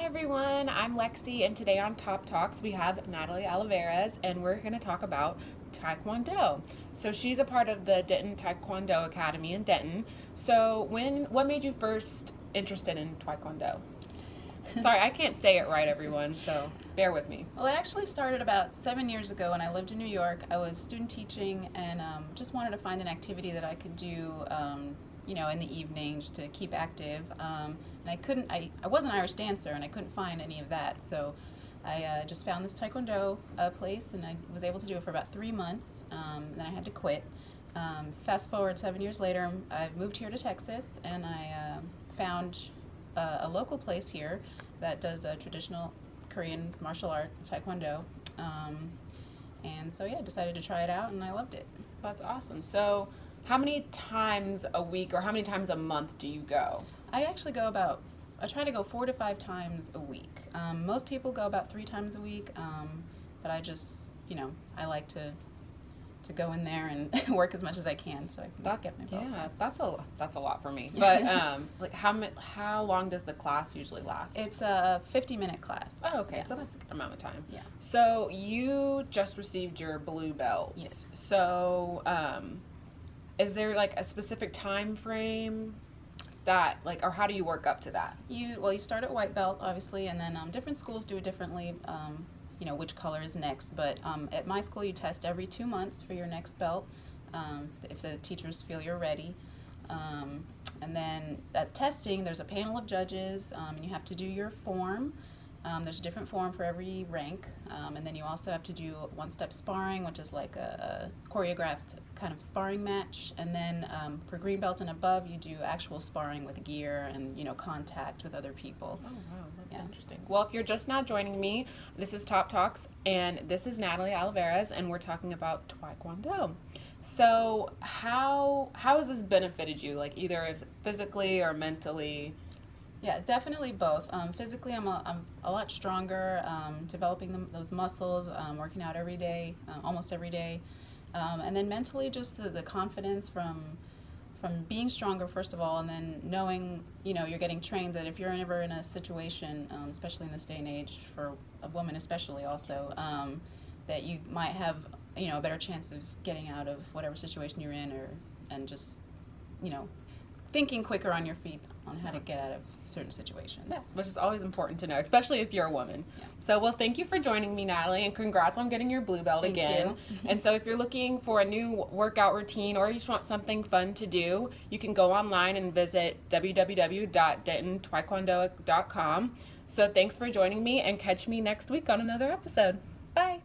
everyone, I'm Lexi, and today on Top Talks we have Natalie Oliveras, and we're going to talk about Taekwondo. So she's a part of the Denton Taekwondo Academy in Denton. So what made you first interested in Taekwondo? Sorry, I can't say it right, everyone, so bear with me. Well, it actually started about 7 years ago when I lived in New York. I was student teaching and just wanted to find an activity that I could do, in the evening just to keep active. And I was an Irish dancer and I couldn't find any of that. So I just found this Taekwondo place and I was able to do it for about 3 months. Then I had to quit. Fast forward 7 years later, I've moved here to Texas and I found a local place here that does a traditional Korean martial art, Taekwondo. And so, I decided to try it out and I loved it. That's awesome. So how many times a week or how many times a month do you go? I actually I try to go 4 to 5 times a week. Most people go about 3 times a week, but I just, I like to go in there and work as much as I can so I can get my belt. Yeah, that's a lot for me. But how long does the class usually last? It's a 50-minute class. Oh, okay, Yeah. so that's a good amount of time. Yeah. So you just received your blue belt. Yes. So is there like a specific time frame that or how do you work up to that? You start at white belt, obviously, and then different schools do it differently. Which color is next, but at my school you test every 2 months for your next belt if the teachers feel you're ready. And then at testing there's a panel of judges and you have to do your form. There's a different form for every rank, and then you also have to do one-step sparring, which is like a choreographed kind of sparring match, and then for green belt and above you do actual sparring with gear and contact with other people. Oh wow, that's interesting. Well, if you're just now joining me, this is Top Talks and this is Natalie Oliveras and we're talking about Taekwondo. So how has this benefited you, either physically or mentally? Yeah, definitely both. Physically, I'm a lot stronger, developing those muscles, working out every day, almost every day. And then mentally, just the confidence from being stronger, first of all, and then knowing, you're getting trained that if you're ever in a situation, especially in this day and age, for a woman especially also, that you might have, a better chance of getting out of whatever situation you're in and just, thinking quicker on your feet on how to get out of certain situations. Yeah, which is always important to know, especially if you're a woman. Yeah. So, thank you for joining me, Natalie, and congrats on getting your blue belt again. And so if you're looking for a new workout routine or you just want something fun to do, you can go online and visit www.dentontaekwondo.com. So thanks for joining me and catch me next week on another episode. Bye.